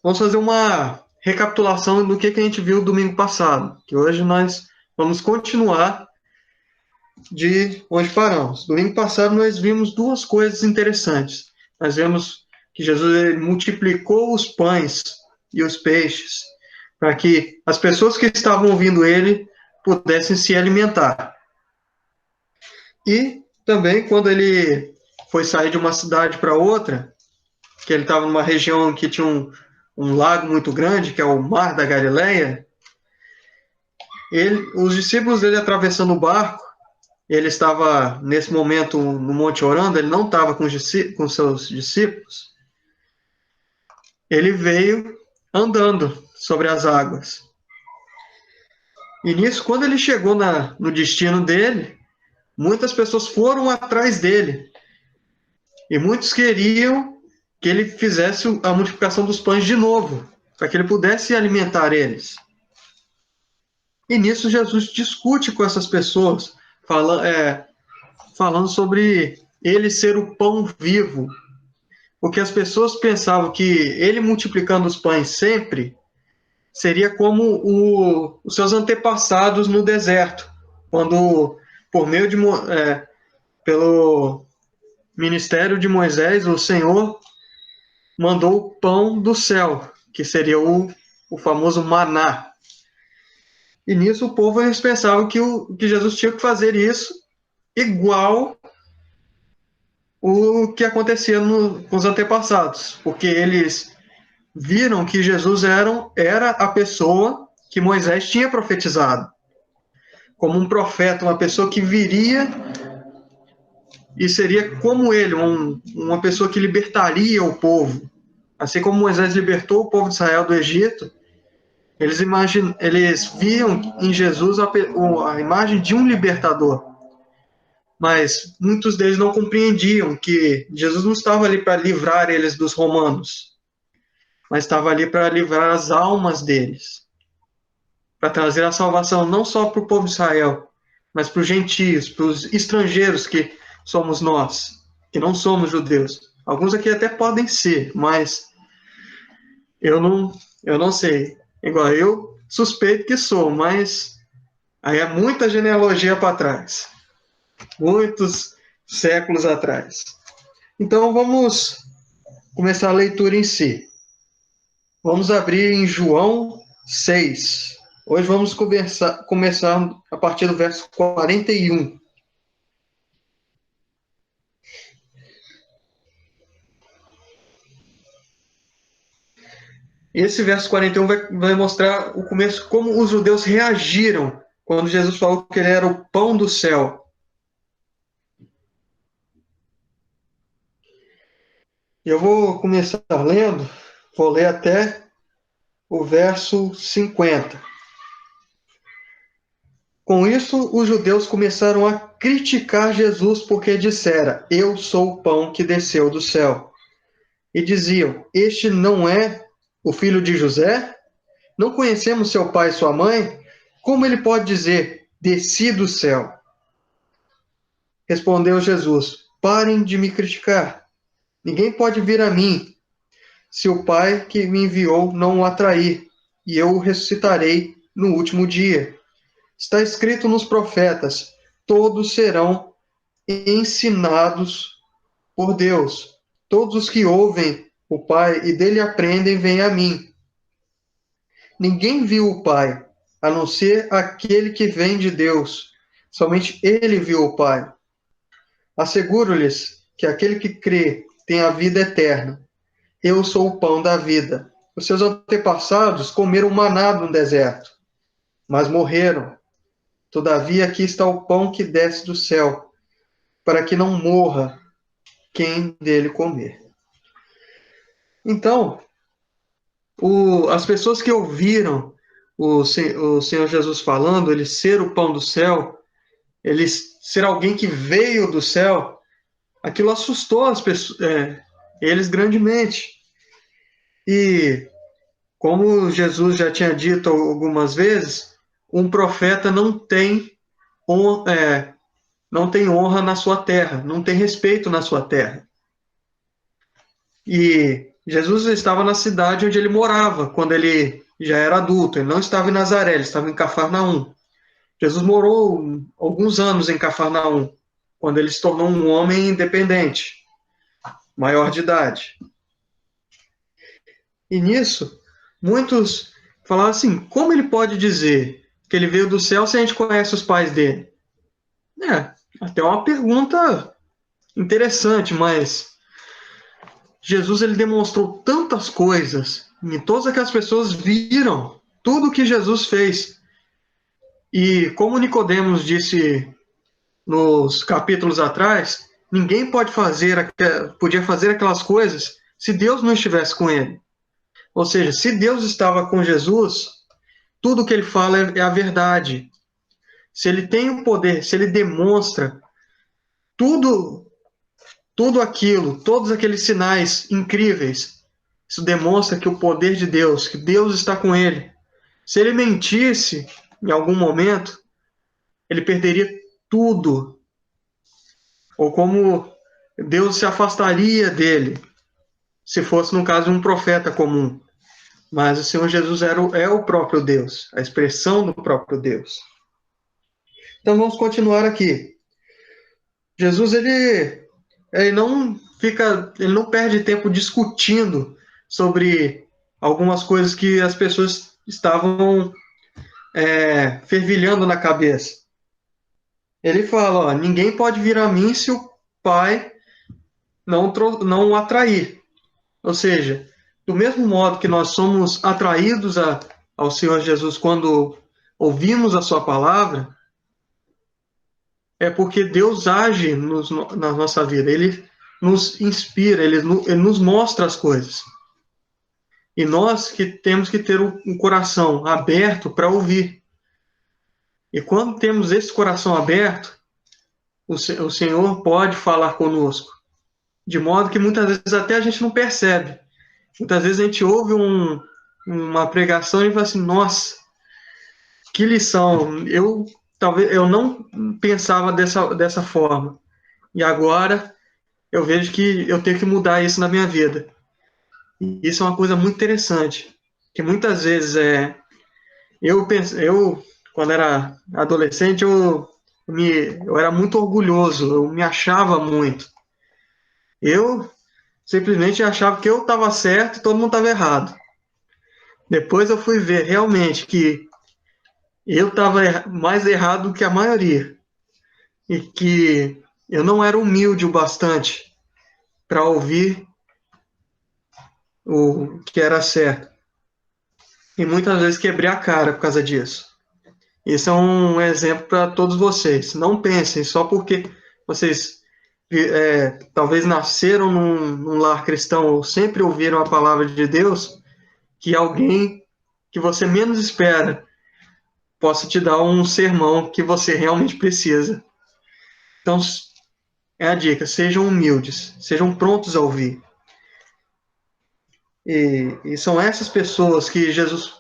vamos fazer uma recapitulação do que a gente viu domingo passado, que hoje nós vamos continuar de onde paramos. Domingo passado nós vimos duas coisas interessantes. Nós vimos que Jesus ele multiplicou os pães e os peixes para que as pessoas que estavam ouvindo ele pudessem se alimentar. E também quando ele foi sair de uma cidade para outra, que ele estava numa região que tinha um lago muito grande, que é o Mar da Galileia, os discípulos dele atravessando o barco, ele estava nesse momento no monte orando, ele não estava com seus discípulos, ele veio andando sobre as águas. E nisso, quando ele chegou no destino dele, muitas pessoas foram atrás dele. E muitos queriam que ele fizesse a multiplicação dos pães de novo, para que ele pudesse alimentar eles. E nisso Jesus discute com essas pessoas, falando sobre ele ser o pão vivo. Porque as pessoas pensavam que ele multiplicando os pães sempre seria como os seus antepassados no deserto, quando, por meio de pelo ministério de Moisés, o Senhor mandou o pão do céu, que seria o famoso maná. E nisso o povo eles pensavam que Jesus tinha que fazer isso igual o que acontecia com os antepassados, porque eles viram que Jesus era a pessoa que Moisés tinha profetizado, como um profeta, uma pessoa que viria e seria como ele, uma pessoa que libertaria o povo. Assim como Moisés libertou o povo de Israel do Egito, eles viam em Jesus a imagem de um libertador. Mas muitos deles não compreendiam que Jesus não estava ali para livrar eles dos romanos, mas estava ali para livrar as almas deles, para trazer a salvação não só para o povo de Israel, mas para os gentios, para os estrangeiros que somos nós, que não somos judeus. Alguns aqui até podem ser, mas eu não sei. Igual eu suspeito que sou, mas aí é muita genealogia para trás, muitos séculos atrás. Então vamos começar a leitura em si. Vamos abrir em João 6. Hoje vamos começar a partir do verso 41. Esse verso 41 vai mostrar o começo, como os judeus reagiram quando Jesus falou que ele era o pão do céu. Eu vou começar lendo, vou ler até o verso 50. Com isso, os judeus começaram a criticar Jesus porque dissera: Eu sou o pão que desceu do céu. E diziam: Este não é o filho de José? Não conhecemos seu pai e sua mãe? Como ele pode dizer: Desci do céu? Respondeu Jesus: Parem de me criticar. Ninguém pode vir a mim se o Pai que me enviou não o atrair, e eu o ressuscitarei no último dia. Está escrito nos profetas: todos serão ensinados por Deus. Todos os que ouvem o Pai e dele aprendem, vêm a mim. Ninguém viu o Pai, a não ser aquele que vem de Deus. Somente ele viu o Pai. Asseguro-lhes que aquele que crê tem a vida eterna. Eu sou o pão da vida. Os seus antepassados comeram maná no deserto, mas morreram. Todavia, aqui está o pão que desce do céu, para que não morra quem dele comer. Então, as pessoas que ouviram o Senhor Jesus falando, ele ser o pão do céu, ele ser alguém que veio do céu, aquilo assustou eles grandemente. E, como Jesus já tinha dito algumas vezes, um profeta não tem honra na sua terra, não tem respeito na sua terra. E Jesus estava na cidade onde ele morava, quando ele já era adulto. Ele não estava em Nazaré, ele estava em Cafarnaum. Jesus morou alguns anos em Cafarnaum, quando ele se tornou um homem independente, maior de idade. E nisso, muitos falaram assim: como ele pode dizer que ele veio do céu se a gente conhece os pais dele? Até uma pergunta interessante, mas Jesus ele demonstrou tantas coisas, e todas aquelas pessoas viram tudo o que Jesus fez. E como Nicodemos disse nos capítulos atrás, ninguém podia fazer aquelas coisas se Deus não estivesse com ele. Ou seja, se Deus estava com Jesus, tudo o que ele fala é a verdade. Se ele tem o poder, se ele demonstra tudo, tudo aquilo, todos aqueles sinais incríveis, isso demonstra que o poder de Deus, que Deus está com ele. Se ele mentisse em algum momento, ele perderia tudo. Ou como Deus se afastaria dele, se fosse no caso de um profeta comum. Mas o Senhor Jesus é o próprio Deus, a expressão do próprio Deus. Então vamos continuar aqui. Jesus ele não perde tempo discutindo sobre algumas coisas que as pessoas estavam fervilhando na cabeça. Ele fala: ó, ninguém pode vir a mim se o Pai não o atrair. Ou seja, do mesmo modo que nós somos atraídos ao Senhor Jesus quando ouvimos a sua palavra, é porque Deus age na nossa vida. Ele nos inspira, ele nos mostra as coisas. E nós que temos que ter um coração aberto para ouvir. E quando temos esse coração aberto, o Senhor pode falar conosco. De modo que muitas vezes até a gente não percebe. Muitas vezes a gente ouve uma pregação e fala assim: nossa, que lição! Talvez eu não pensava dessa forma. E agora eu vejo que eu tenho que mudar isso na minha vida. E isso é uma coisa muito interessante, que muitas vezes eu quando era adolescente eu era muito orgulhoso, eu me achava muito. Eu simplesmente achava que eu estava certo e todo mundo estava errado. Depois eu fui ver realmente que eu estava mais errado do que a maioria e que eu não era humilde o bastante para ouvir o que era certo. E muitas vezes quebrei a cara por causa disso. Isso é um exemplo para todos vocês. Não pensem só porque vocês talvez nasceram num lar cristão ou sempre ouviram a palavra de Deus, que alguém que você menos espera possa te dar um sermão que você realmente precisa. Então, é a dica: sejam humildes, sejam prontos a ouvir. E são essas pessoas que Jesus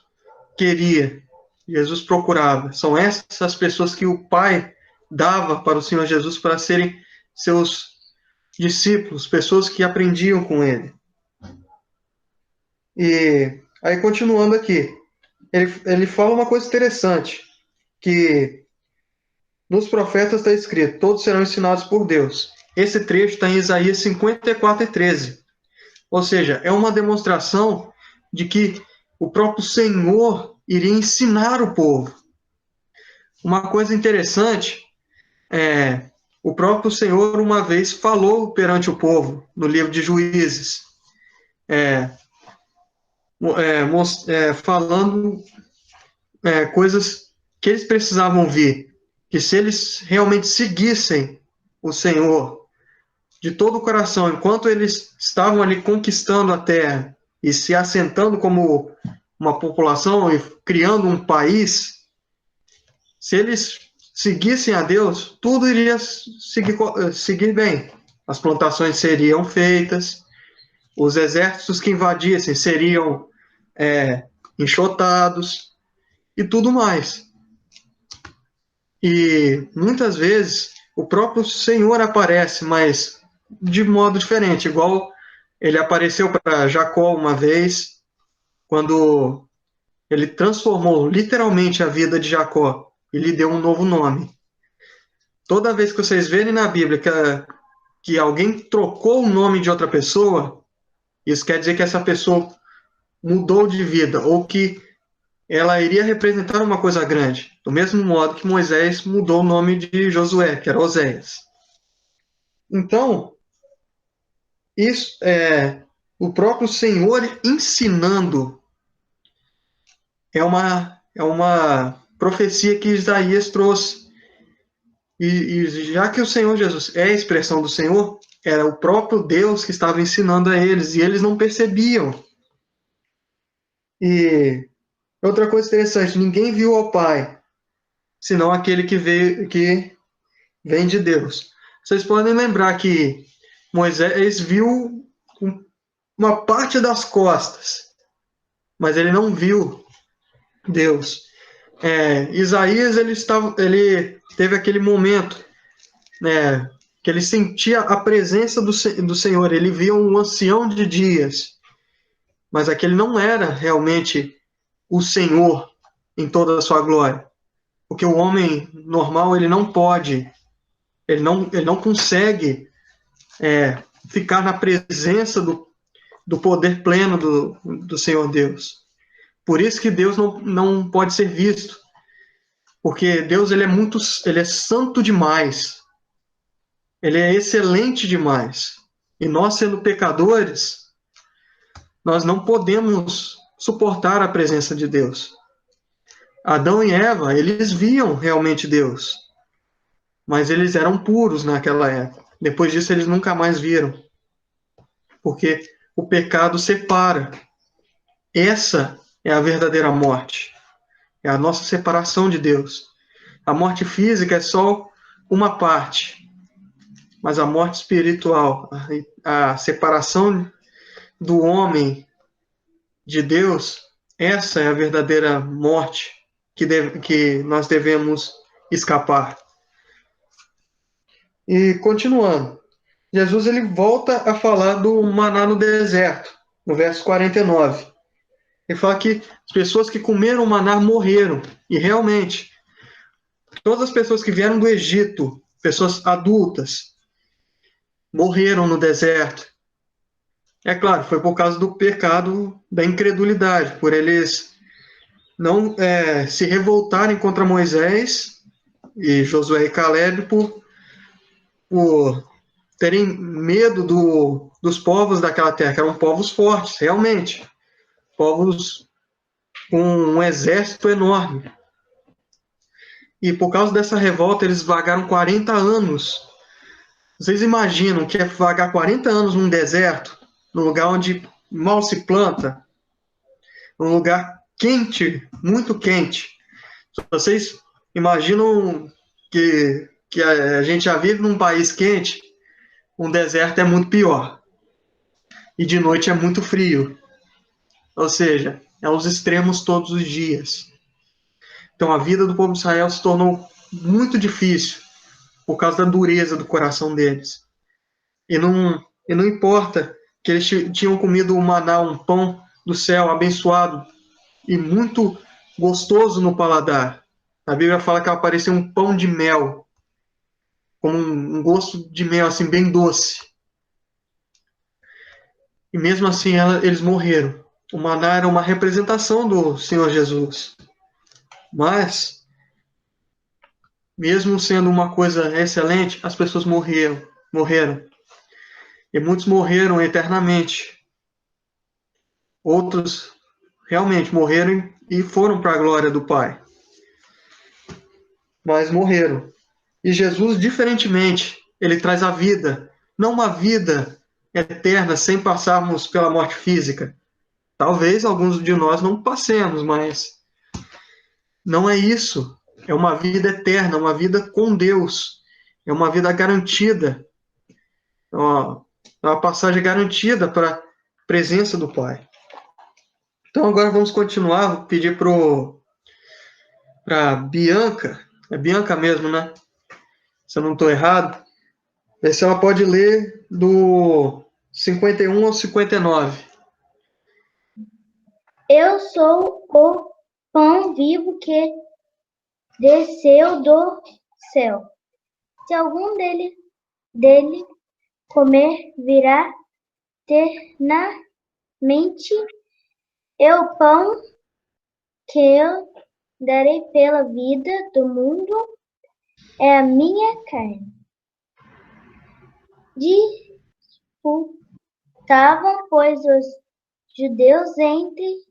queria, Jesus procurava. São essas pessoas que o Pai dava para o Senhor Jesus para serem seus discípulos, pessoas que aprendiam com ele. E aí, continuando aqui, ele fala uma coisa interessante, que nos profetas está escrito: todos serão ensinados por Deus. Esse trecho está em Isaías 54:13. Ou seja, é uma demonstração de que o próprio Senhor iria ensinar o povo. Uma coisa interessante o próprio Senhor uma vez falou perante o povo no livro de Juízes, falando coisas que eles precisavam ouvir, que se eles realmente seguissem o Senhor de todo o coração, enquanto eles estavam ali conquistando a terra e se assentando como uma população e criando um país, se eles seguissem a Deus, tudo iria seguir bem. As plantações seriam feitas, os exércitos que invadissem seriam enxotados e tudo mais. E muitas vezes o próprio Senhor aparece, mas de modo diferente, igual Ele apareceu para Jacó uma vez, quando ele transformou literalmente a vida de Jacó e lhe deu um novo nome. Toda vez que vocês verem na Bíblia que alguém trocou o nome de outra pessoa, isso quer dizer que essa pessoa mudou de vida, ou que ela iria representar uma coisa grande. Do mesmo modo que Moisés mudou o nome de Josué, que era Oséias. Então, isso é o próprio Senhor ensinando. É uma profecia que Isaías trouxe. E já que o Senhor Jesus é a expressão do Senhor, era o próprio Deus que estava ensinando a eles, e eles não percebiam. E outra coisa interessante, ninguém viu ao Pai, senão aquele que vem de Deus. Vocês podem lembrar que Moisés viu uma parte das costas, mas ele não viu Deus. Isaías ele teve aquele momento, né, que ele sentia a presença do Senhor. Ele via um ancião de dias, mas aquele não era realmente o Senhor em toda a sua glória, porque o homem normal ele não consegue ficar na presença do poder pleno do Senhor Deus. Por isso que Deus não pode ser visto, porque Deus ele é santo demais, ele é excelente demais, e nós sendo pecadores, nós não podemos suportar a presença de Deus. Adão e Eva, eles viam realmente Deus, mas eles eram puros naquela época. Depois disso, eles nunca mais viram, porque o pecado separa. Essa é a verdadeira morte, é a nossa separação de Deus. A morte física é só uma parte, mas a morte espiritual, a separação do homem de Deus, essa é a verdadeira morte que nós devemos escapar. E continuando, Jesus ele volta a falar do maná no deserto, no verso 49. Ele fala que as pessoas que comeram maná morreram. E realmente, todas as pessoas que vieram do Egito, pessoas adultas, morreram no deserto. É claro, foi por causa do pecado da incredulidade, por eles não se revoltarem contra Moisés e Josué e Caleb por terem medo dos povos daquela terra, que eram povos fortes, realmente. Povos com um exército enorme. E por causa dessa revolta, eles vagaram 40 anos. Vocês imaginam que é vagar 40 anos num deserto, num lugar onde mal se planta, num lugar quente, muito quente. Vocês imaginam que a gente já vive num país quente, um deserto é muito pior. E de noite é muito frio. Ou seja, é os extremos todos os dias. Então a vida do povo de Israel se tornou muito difícil por causa da dureza do coração deles. E não importa que eles tinham comido o maná, um pão do céu abençoado e muito gostoso no paladar. A Bíblia fala que apareceu um pão de mel, com um gosto de mel assim bem doce. E mesmo assim eles morreram. O maná era uma representação do Senhor Jesus. Mas, mesmo sendo uma coisa excelente, as pessoas morreram. E muitos morreram eternamente. Outros realmente morreram e foram para a glória do Pai. Mas morreram. E Jesus, diferentemente, ele traz a vida. Não uma vida eterna sem passarmos pela morte física. Talvez alguns de nós não passemos, mas não é isso. É uma vida eterna, uma vida com Deus. É uma vida garantida. É uma passagem garantida para a presença do Pai. Então agora vamos continuar. Vou pedir para Bianca. É Bianca mesmo, né? Se eu não estou errado. Ver se ela pode ler do 51 ao 59. Eu sou o pão vivo que desceu do céu. Se algum dele comer, virá eternamente. O pão que eu darei pela vida do mundo é a minha carne. Disputavam, pois, os judeus entre,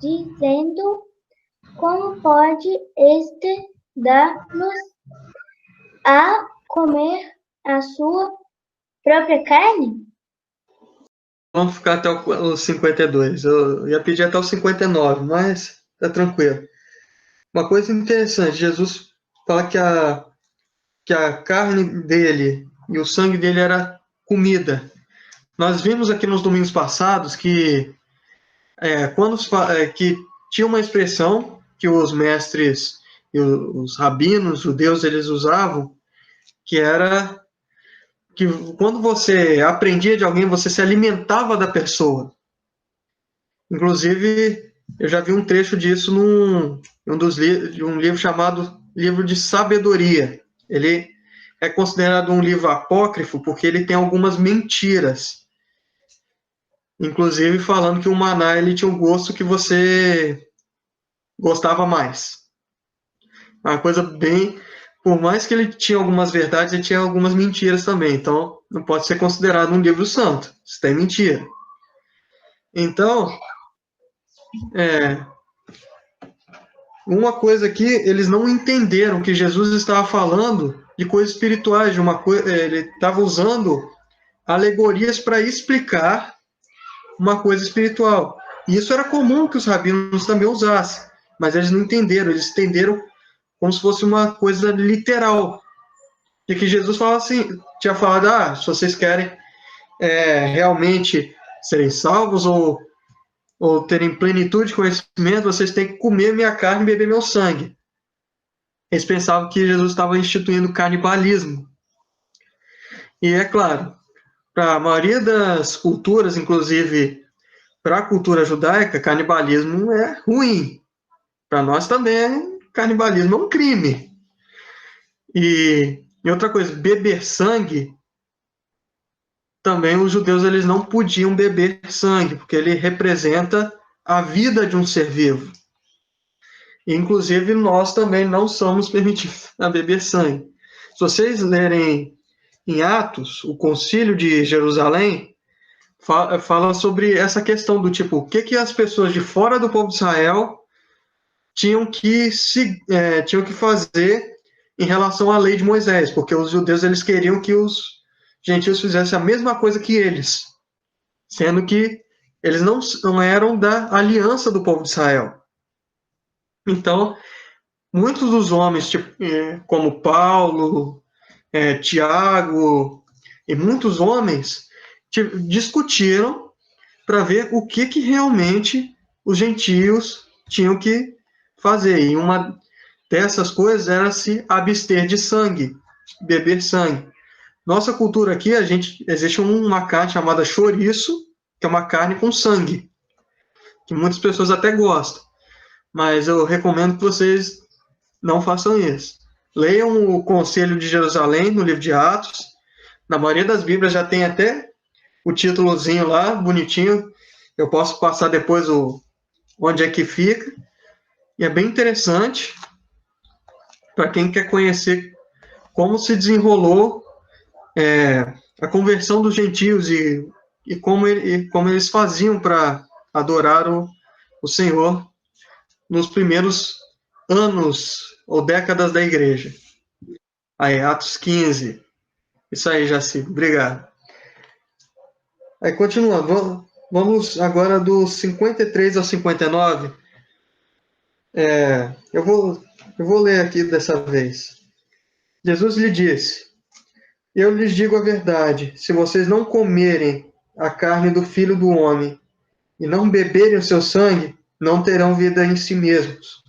dizendo: como pode este dar-nos a comer a sua própria carne? Vamos ficar até o 52. Eu ia pedir até o 59, mas tá tranquilo. Uma coisa interessante, Jesus fala que a carne dele e o sangue dele era comida. Nós vimos aqui nos domingos passados que que tinha uma expressão que os mestres e os rabinos judeus eles usavam, que era que quando você aprendia de alguém, você se alimentava da pessoa. Inclusive, eu já vi um trecho disso de um livro chamado Livro de Sabedoria. Ele é considerado um livro apócrifo porque ele tem algumas mentiras. Inclusive falando que o maná ele tinha um gosto que você gostava mais. Uma coisa bem... Por mais que ele tinha algumas verdades, ele tinha algumas mentiras também. Então, não pode ser considerado um livro santo. Isso tem mentira. Então, uma coisa aqui, eles não entenderam que Jesus estava falando de coisas espirituais, de uma coisa, ele estava usando alegorias para explicar uma coisa espiritual. E isso era comum que os rabinos também usassem, mas eles não entenderam, eles entenderam como se fosse uma coisa literal. E que Jesus falava assim, tinha falado, se vocês querem realmente serem salvos ou terem plenitude de conhecimento, vocês têm que comer minha carne e beber meu sangue. Eles pensavam que Jesus estava instituindo canibalismo. E é claro, para a maioria das culturas, inclusive para a cultura judaica, canibalismo é ruim. Para nós também, canibalismo é um crime. E outra coisa, beber sangue, também os judeus eles não podiam beber sangue, porque ele representa a vida de um ser vivo. Inclusive, nós também não somos permitidos a beber sangue. Se vocês lerem em Atos, o Concílio de Jerusalém fala sobre essa questão do tipo, o que as pessoas de fora do povo de Israel tinham que fazer em relação à lei de Moisés, porque os judeus eles queriam que os gentios fizessem a mesma coisa que eles, sendo que eles não eram da aliança do povo de Israel. Então, muitos dos homens, como Paulo, Tiago e muitos homens discutiram para ver o que realmente os gentios tinham que fazer. E uma dessas coisas era se abster de sangue, beber sangue. Nossa cultura aqui, existe uma carne chamada chouriço, que é uma carne com sangue, que muitas pessoas até gostam. Mas eu recomendo que vocês não façam isso. Leiam o Conselho de Jerusalém, no livro de Atos. Na maioria das Bíblias já tem até o títulozinho lá, bonitinho. Eu posso passar depois onde é que fica. E é bem interessante para quem quer conhecer como se desenrolou a conversão dos gentios e como eles faziam para adorar o Senhor nos primeiros anos ou décadas da igreja. Aí, Atos 15. Isso aí, Jaci. Obrigado. Aí, continuando. Vamos agora do 53 ao 59. Eu vou ler aqui dessa vez. Jesus lhe disse: eu lhes digo a verdade, se vocês não comerem a carne do Filho do Homem e não beberem o seu sangue, não terão vida em si mesmos.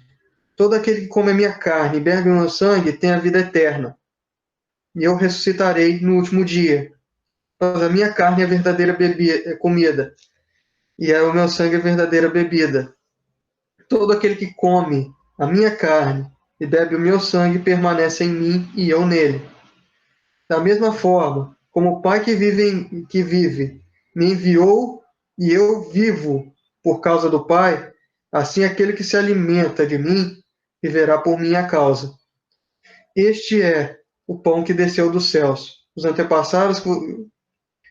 Todo aquele que come a minha carne e bebe o meu sangue tem a vida eterna, e eu ressuscitarei no último dia. a minha carne é a verdadeira comida, e o meu sangue é a verdadeira bebida. Todo aquele que come a minha carne e bebe o meu sangue permanece em mim e eu nele. Da mesma forma, como o Pai que vive me enviou e eu vivo por causa do Pai, assim aquele que se alimenta de mim viverá por minha causa. Este é o pão que desceu dos céus. Os antepassados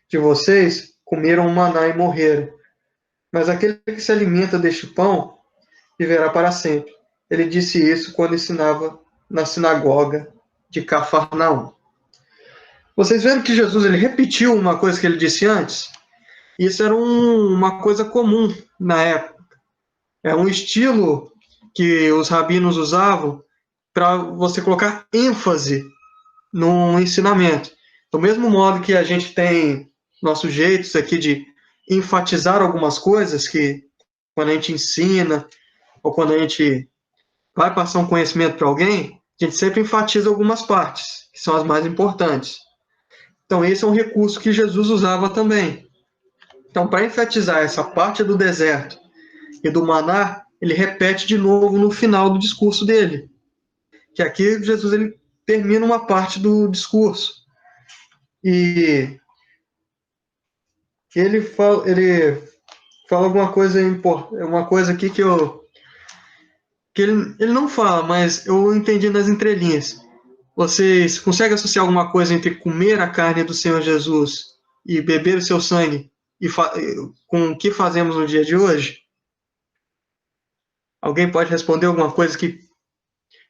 de vocês comeram o maná e morreram. Mas aquele que se alimenta deste pão viverá para sempre. Ele disse isso quando ensinava na sinagoga de Cafarnaum. Vocês viram que Jesus ele repetiu uma coisa que ele disse antes? Isso era uma coisa comum na época. É um estilo que os rabinos usavam para você colocar ênfase no ensinamento. Do mesmo modo que a gente tem nossos jeitos aqui de enfatizar algumas coisas que quando a gente ensina ou quando a gente vai passar um conhecimento para alguém, a gente sempre enfatiza algumas partes, que são as mais importantes. Então, esse é um recurso que Jesus usava também. Então, para enfatizar essa parte do deserto e do maná, ele repete de novo no final do discurso dele. Que aqui Jesus ele termina uma parte do discurso. E ele fala alguma coisa importante, uma coisa aqui que ele não fala, mas eu entendi nas entrelinhas. Vocês conseguem associar alguma coisa entre comer a carne do Senhor Jesus e beber o seu sangue e com o que fazemos no dia de hoje? Alguém pode responder alguma coisa que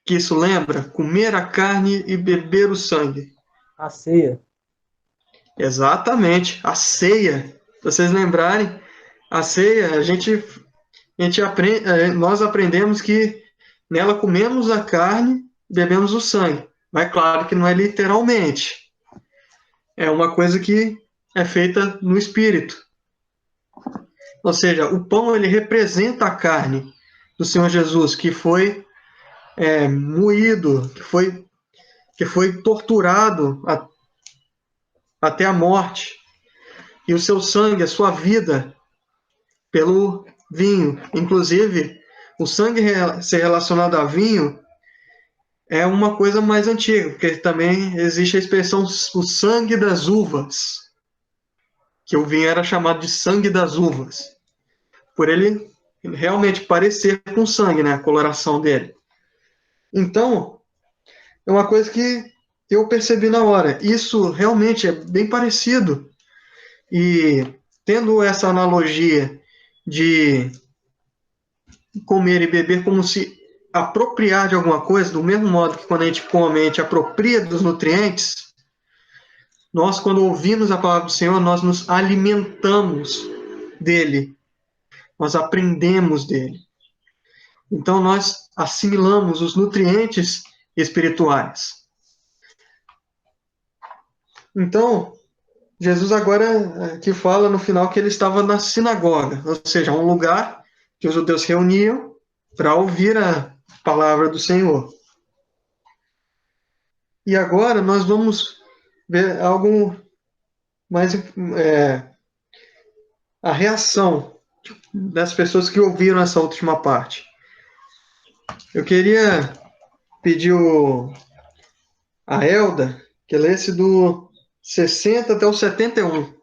isso lembra? Comer a carne e beber o sangue. A ceia. Exatamente, a ceia. Se vocês lembrarem, a ceia, nós aprendemos que nela comemos a carne, bebemos o sangue. Mas claro que não é literalmente. É uma coisa que é feita no espírito. Ou seja, o pão ele representa a carne do Senhor Jesus, que foi moído, que foi torturado até a morte. E o seu sangue, a sua vida, pelo vinho. Inclusive, o sangue ser relacionado a vinho é uma coisa mais antiga, porque também existe a expressão o sangue das uvas, que o vinho era chamado de sangue das uvas, por ele realmente parecer com sangue, né, a coloração dele. Então, é uma coisa que eu percebi na hora. Isso realmente é bem parecido. E tendo essa analogia de comer e beber como se apropriar de alguma coisa, do mesmo modo que quando a gente come, a gente apropria dos nutrientes, nós, quando ouvimos a palavra do Senhor, nós nos alimentamos dele, nós aprendemos dele. Então, nós assimilamos os nutrientes espirituais. Então, Jesus agora aqui fala no final que ele estava na sinagoga, ou seja, um lugar que os judeus se reuniam para ouvir a palavra do Senhor. E agora nós vamos ver algo mais a reação das pessoas que ouviram essa última parte. Eu queria pedir a Elda que lesse do 60 até o 71.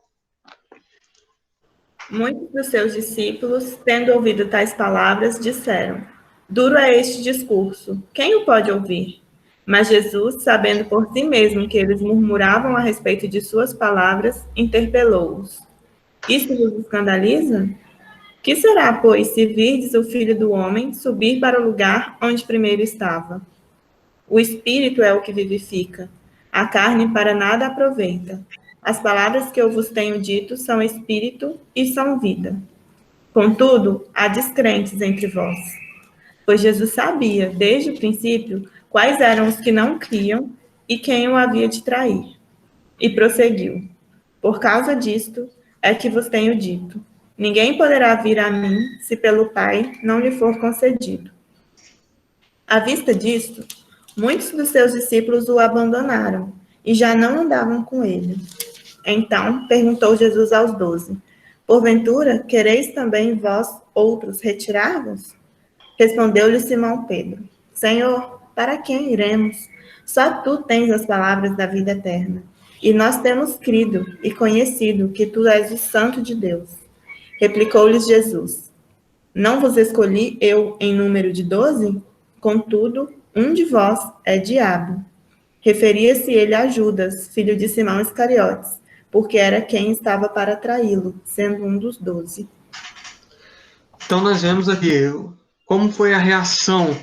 Muitos dos seus discípulos, tendo ouvido tais palavras, disseram: Duro é este discurso, quem o pode ouvir? Mas Jesus, sabendo por si mesmo que eles murmuravam a respeito de suas palavras, interpelou-os: Isto vos escandaliza? Que será, pois, se virdes o Filho do Homem subir para o lugar onde primeiro estava? O Espírito é o que vivifica, a carne para nada aproveita. As palavras que eu vos tenho dito são espírito e são vida. Contudo, há descrentes entre vós. Pois Jesus sabia, desde o princípio, quais eram os que não criam e quem o havia de trair. E prosseguiu: Por causa disto é que vos tenho dito: ninguém poderá vir a mim se pelo Pai não lhe for concedido. À vista disto, muitos dos seus discípulos o abandonaram e já não andavam com ele. Então perguntou Jesus aos 12: Porventura, quereis também vós outros retirar-vos? Respondeu-lhe Simão Pedro: Senhor, para quem iremos? Só tu tens as palavras da vida eterna. E nós temos crido e conhecido que tu és o Santo de Deus. Replicou-lhes Jesus: Não vos escolhi eu em número de 12? Contudo, um de vós é diabo. Referia-se ele a Judas, filho de Simão Iscariotes, porque era quem estava para traí-lo, sendo um dos 12. Então nós vemos aqui como foi a reação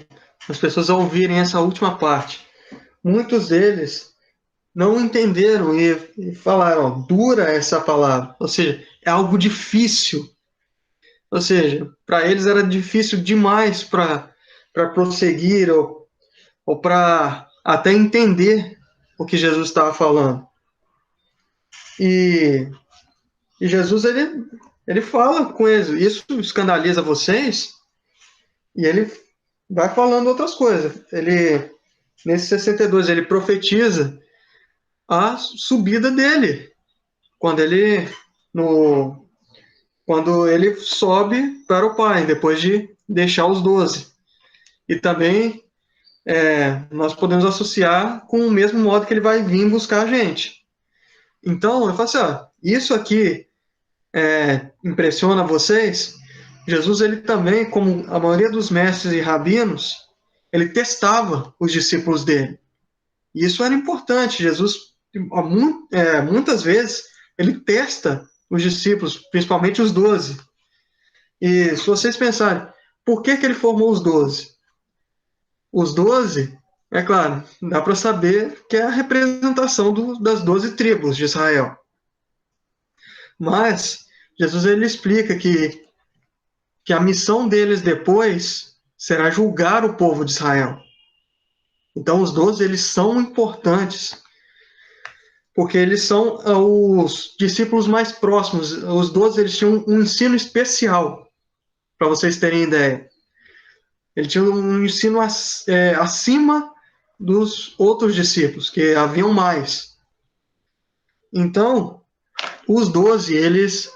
das pessoas ao ouvirem essa última parte. Muitos deles não entenderam e falaram, dura essa palavra, ou seja, é algo difícil. Ou seja, para eles era difícil demais para prosseguir ou para até entender o que Jesus estava falando. E Jesus, ele fala com eles, isso escandaliza vocês? E ele vai falando outras coisas. Nesse 62, ele profetiza a subida dele, quando ele sobe para o Pai, depois de deixar os 12. E também nós podemos associar com o mesmo modo que ele vai vir buscar a gente. Então, eu falo assim, isso aqui impressiona vocês? Jesus, ele também, como a maioria dos mestres e rabinos, ele testava os discípulos dele. E isso era importante. Jesus, muitas vezes, ele testa os discípulos, principalmente os 12. E se vocês pensarem, por que ele formou os 12? Os 12, é claro, dá para saber que é a representação das 12 tribos de Israel. Mas Jesus, ele explica que a missão deles depois será julgar o povo de Israel. Então, os 12, eles são importantes, porque eles são os discípulos mais próximos. Os 12, eles tinham um ensino especial, para vocês terem ideia. Ele tinha um ensino acima dos outros discípulos, que haviam mais. Então, os 12, eles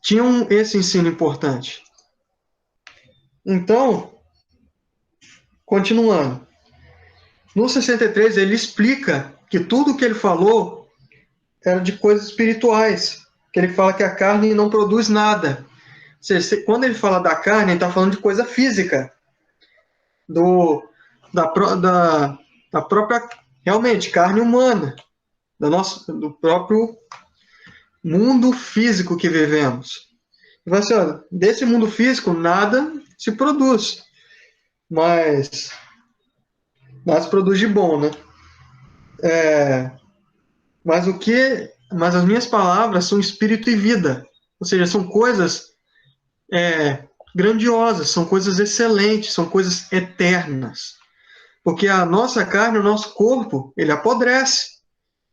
tinham esse ensino importante. Então, continuando. No 63, ele explica que tudo que ele falou era de coisas espirituais. Que ele fala que a carne não produz nada. Ou seja, quando ele fala da carne, ele está falando de coisa física. Da própria, realmente, carne humana. Do próprio mundo físico que vivemos. E vai ser, desse mundo físico, nada se produz. Mas nada se produz de bom, né? Mas as minhas palavras são espírito e vida. Ou seja, são coisas grandiosas, são coisas excelentes, são coisas eternas. Porque a nossa carne, o nosso corpo, ele apodrece,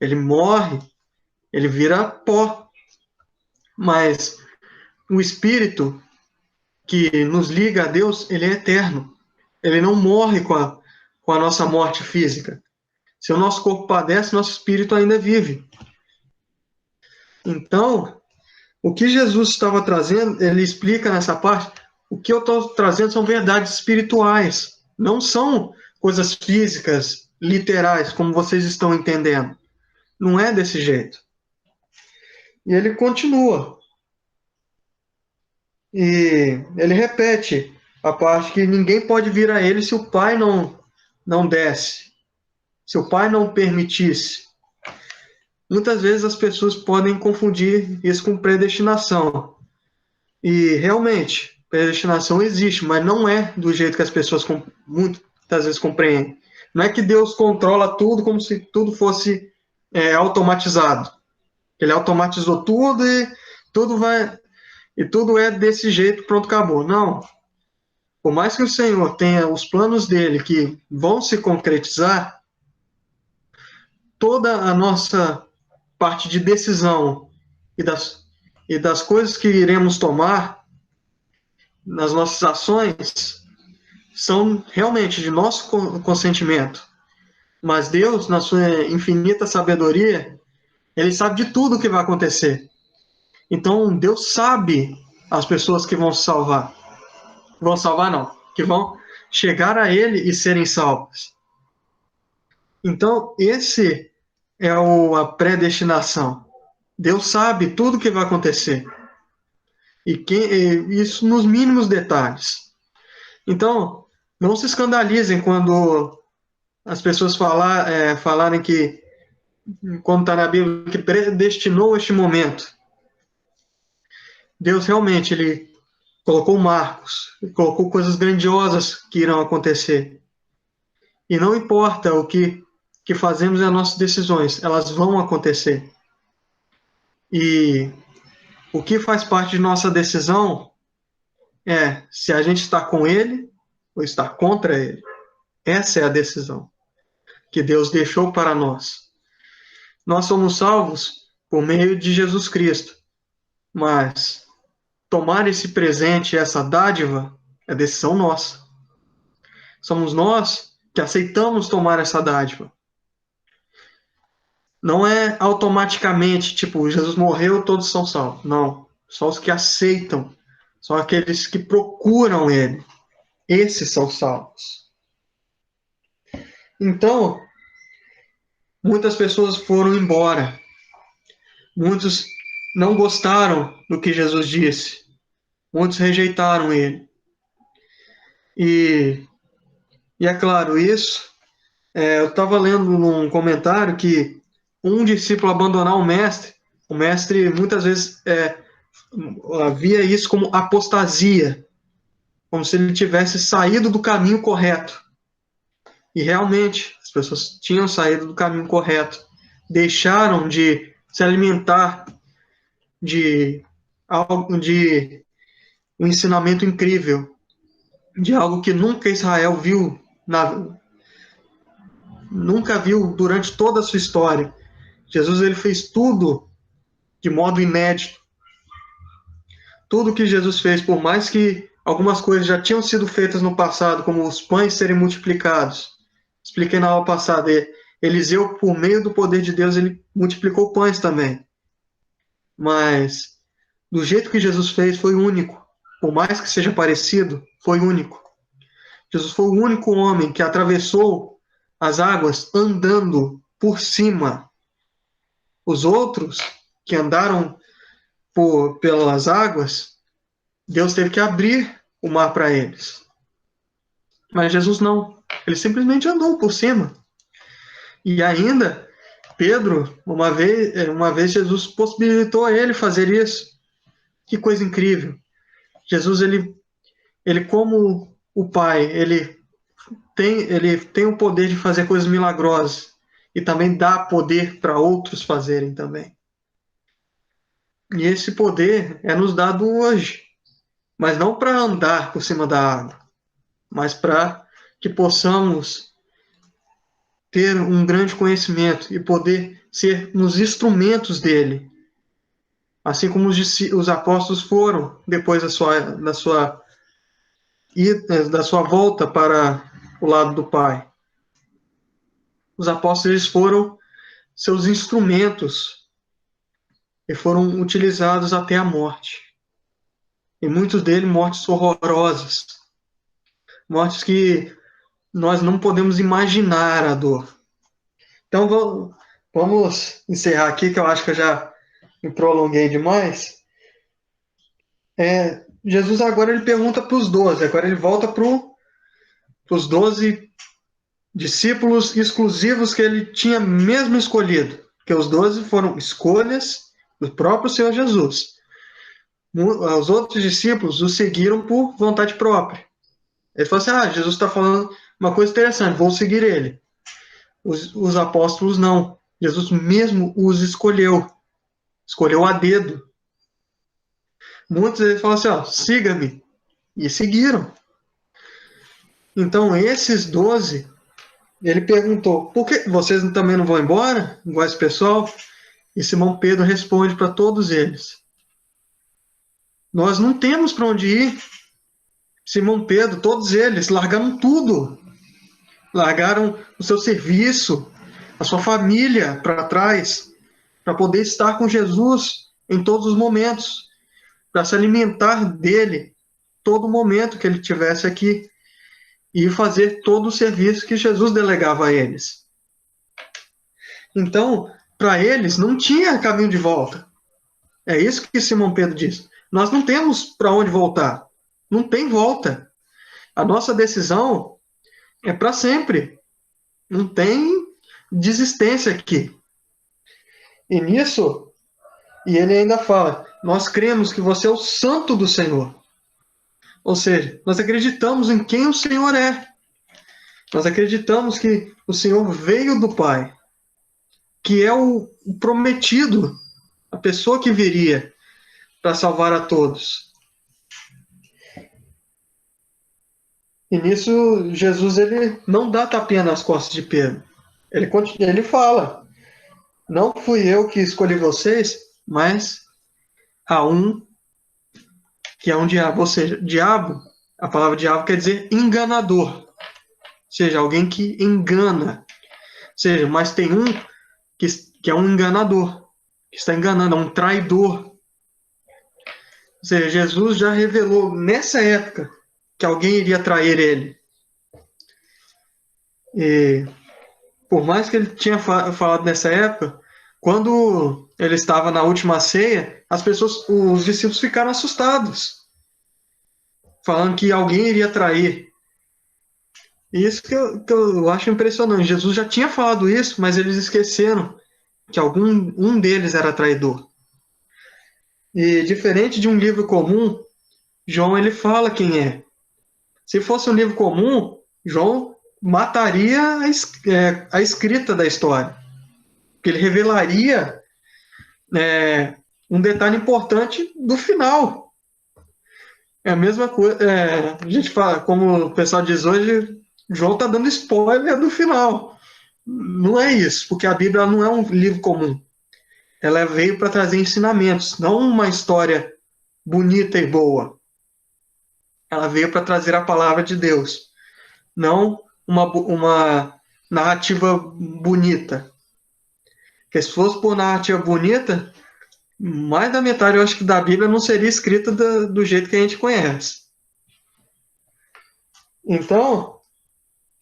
ele morre, ele vira pó. Mas o espírito que nos liga a Deus, ele é eterno. Ele não morre com a nossa morte física. Se o nosso corpo padece, nosso espírito ainda vive. Então, o que Jesus estava trazendo, ele explica nessa parte, o que eu estou trazendo são verdades espirituais, não são coisas físicas, literais, como vocês estão entendendo. Não é desse jeito. E ele continua. E ele repete a parte que ninguém pode vir a ele se o Pai não desse, se o Pai não permitisse. Muitas vezes as pessoas podem confundir isso com predestinação. E realmente, predestinação existe, mas não é do jeito que as pessoas muitas vezes compreendem. Não é que Deus controla tudo como se tudo fosse automatizado. Ele automatizou tudo e tudo é desse jeito, pronto, acabou. Não. Por mais que o Senhor tenha os planos dele que vão se concretizar, toda a nossa parte de decisão e das coisas que iremos tomar nas nossas ações são realmente de nosso consentimento. Mas Deus, na sua infinita sabedoria, Ele sabe de tudo o que vai acontecer. Então, Deus sabe as pessoas que vão se salvar. Vão salvar, não. Que vão chegar a Ele e serem salvas. Então, esse é a predestinação. Deus sabe tudo o que vai acontecer. E isso nos mínimos detalhes. Então, não se escandalizem quando as pessoas falarem que, quando está na Bíblia, que predestinou este momento. Deus realmente, Ele colocou marcos, colocou coisas grandiosas que irão acontecer. E não importa o que fazemos nas nossas decisões, elas vão acontecer. E o que faz parte de nossa decisão é se a gente está com Ele ou está contra Ele. Essa é a decisão que Deus deixou para nós. Nós somos salvos por meio de Jesus Cristo, mas tomar esse presente, essa dádiva, é decisão nossa. Somos nós que aceitamos tomar essa dádiva. Não é automaticamente, tipo, Jesus morreu, todos são salvos. Não. Só os que aceitam. São aqueles que procuram Ele. Esses são salvos. Então, muitas pessoas foram embora. Muitos não gostaram do que Jesus disse. Muitos rejeitaram Ele. E é claro, isso... eu estava lendo num comentário que um discípulo abandonar o mestre muitas vezes via isso como apostasia, como se ele tivesse saído do caminho correto. E realmente, as pessoas tinham saído do caminho correto, deixaram de se alimentar de um ensinamento incrível, de algo que nunca Israel viu, nunca viu durante toda a sua história. Jesus, ele fez tudo de modo inédito. Tudo que Jesus fez, por mais que algumas coisas já tinham sido feitas no passado, como os pães serem multiplicados. Expliquei na aula passada. Eliseu, por meio do poder de Deus, ele multiplicou pães também. Mas, do jeito que Jesus fez, foi único. Por mais que seja parecido, foi único. Jesus foi o único homem que atravessou as águas andando por cima. Os outros que andaram pelas águas, Deus teve que abrir o mar para eles. Mas Jesus não. Ele simplesmente andou por cima. E ainda, Pedro, uma vez Jesus possibilitou a ele fazer isso. Que coisa incrível. Jesus, ele como o Pai, ele tem o poder de fazer coisas milagrosas. E também dá poder para outros fazerem também. E esse poder é nos dado hoje. Mas não para andar por cima da água. Mas para que possamos ter um grande conhecimento e poder ser nos instrumentos dele. Assim como os apóstolos foram depois da sua volta para o lado do Pai. Os apóstolos, eles foram seus instrumentos e foram utilizados até a morte. E muitos deles mortes horrorosas. Mortes que nós não podemos imaginar a dor. Então vamos encerrar aqui, que eu acho que eu já me prolonguei demais. Jesus agora ele pergunta para os 12, agora ele volta para os 12 discípulos exclusivos que ele tinha mesmo escolhido, porque os 12 foram escolhas do próprio Senhor Jesus. Os outros discípulos o seguiram por vontade própria. Ele falou assim, Jesus está falando uma coisa interessante, vou seguir ele. Os apóstolos não. Jesus mesmo os escolheu a dedo. Muitos deles falaram assim, siga-me. E seguiram. Então, esses 12, ele perguntou, por que vocês também não vão embora? Igual esse pessoal? E Simão Pedro responde para todos eles, nós não temos para onde ir. Simão Pedro, todos eles, largaram tudo. Largaram o seu serviço, a sua família para trás. para poder estar com Jesus em todos os momentos, para se alimentar dele todo momento que ele estivesse aqui e fazer todo o serviço que Jesus delegava a eles. Então, para eles não tinha caminho de volta. É isso que Simão Pedro diz. Nós não temos para onde voltar. Não tem volta. A nossa decisão é para sempre. Não tem desistência aqui. E nisso, e ele ainda fala, nós cremos que você é o santo do Senhor. Ou seja, nós acreditamos em quem o Senhor é. Nós acreditamos que o Senhor veio do Pai, que é o prometido, a pessoa que viria para salvar a todos. E nisso, Jesus ele não dá tapinha nas costas de Pedro. Ele fala, não fui eu que escolhi vocês, mas há um que é um diabo. Ou seja, diabo, a palavra diabo quer dizer enganador. Ou seja, alguém que engana. Ou seja, mas tem um que é um enganador, que está enganando, é um traidor. Ou seja, Jesus já revelou nessa época que alguém iria trair ele. E por mais que ele tinha falado nessa época, quando ele estava na última ceia, os discípulos ficaram assustados, falando que alguém iria trair. E isso que eu acho impressionante. Jesus já tinha falado isso, mas eles esqueceram que um deles era traidor. E diferente de um livro comum, João ele fala quem é. Se fosse um livro comum, João mataria a escrita da história. Porque ele revelaria um detalhe importante do final. É a mesma coisa. A gente fala, como o pessoal diz hoje, João está dando spoiler do final. Não é isso, porque a Bíblia não é um livro comum. Ela veio para trazer ensinamentos, não uma história bonita e boa. Ela veio para trazer a palavra de Deus, não uma narrativa bonita. Porque se fosse por narrativa bonita, mais da metade, eu acho que da Bíblia não seria escrita do jeito que a gente conhece. Então,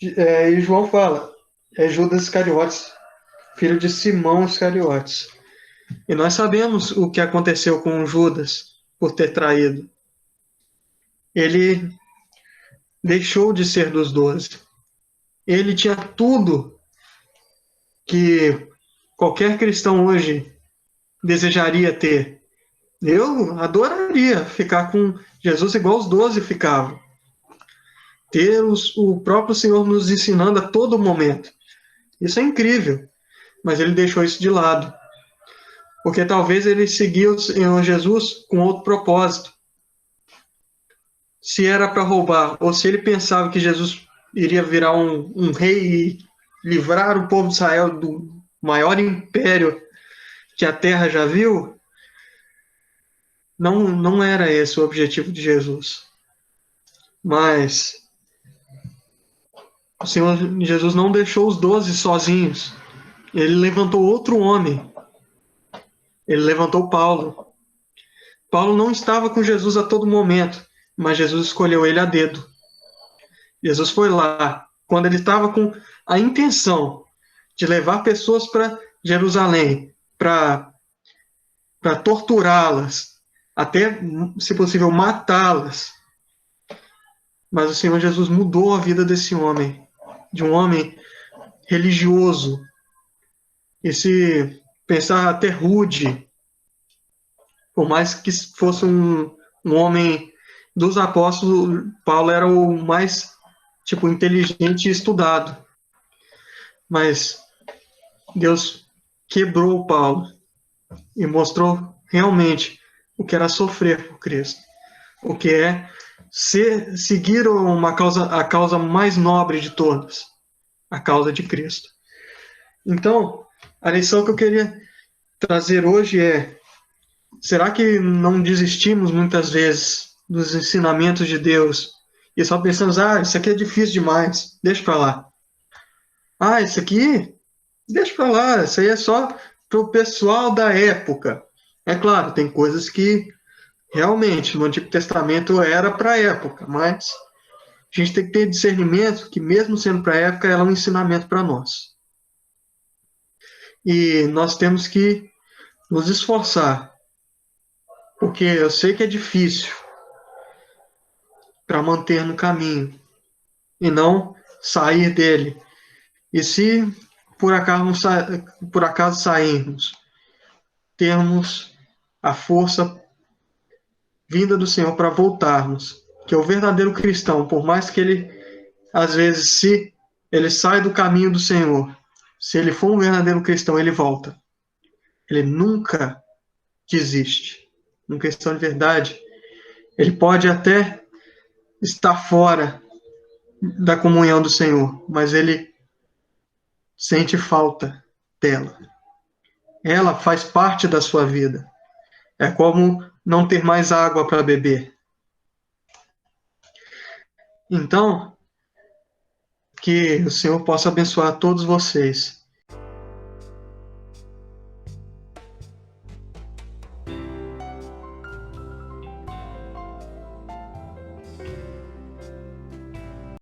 e João fala, é Judas Iscariotes, filho de Simão Iscariotes. E nós sabemos o que aconteceu com Judas por ter traído. Ele deixou de ser dos 12. Ele tinha tudo que qualquer cristão hoje desejaria ter. Eu adoraria ficar com Jesus igual os 12 ficavam. Ter o próprio Senhor nos ensinando a todo momento. Isso é incrível. Mas ele deixou isso de lado. Porque talvez ele seguiu o Senhor Jesus com outro propósito. Se era para roubar, ou se ele pensava que Jesus iria virar um rei e livrar o povo de Israel do maior império que a terra já viu, não era esse o objetivo de Jesus. Mas o Senhor Jesus não deixou os 12 sozinhos. Ele levantou outro homem. Ele levantou Paulo. Paulo não estava com Jesus a todo momento, mas Jesus escolheu ele a dedo. Jesus foi lá, quando ele estava com a intenção de levar pessoas para Jerusalém, para torturá-las, até, se possível, matá-las. Mas o Senhor Jesus mudou a vida desse homem, de um homem religioso, e se pensar até rude, por mais que fosse um homem dos apóstolos, Paulo era o mais inteligente e estudado. Mas Deus quebrou Paulo e mostrou realmente o que era sofrer por Cristo, o que é seguir a causa mais nobre de todas, a causa de Cristo. Então, a lição que eu queria trazer hoje é: será que não desistimos muitas vezes dos ensinamentos de Deus e só pensamos, isso aqui é difícil demais, deixa para lá. Isso aqui, deixa para lá, isso aí é só para o pessoal da época. É claro, tem coisas que realmente no Antigo Testamento era para a época, mas a gente tem que ter discernimento que, mesmo sendo para a época, ela é um ensinamento para nós. E nós temos que nos esforçar, porque eu sei que é difícil para manter no caminho e não sair dele. E se por acaso sairmos, termos a força vinda do Senhor para voltarmos. Que é o verdadeiro cristão, por mais que ele, às vezes, se ele sai do caminho do Senhor, se ele for um verdadeiro cristão, ele volta. Ele nunca desiste. Em questão de verdade, ele pode até estar fora da comunhão do Senhor, mas ele sente falta dela. Ela faz parte da sua vida. É como não ter mais água para beber. Então, que o Senhor possa abençoar todos vocês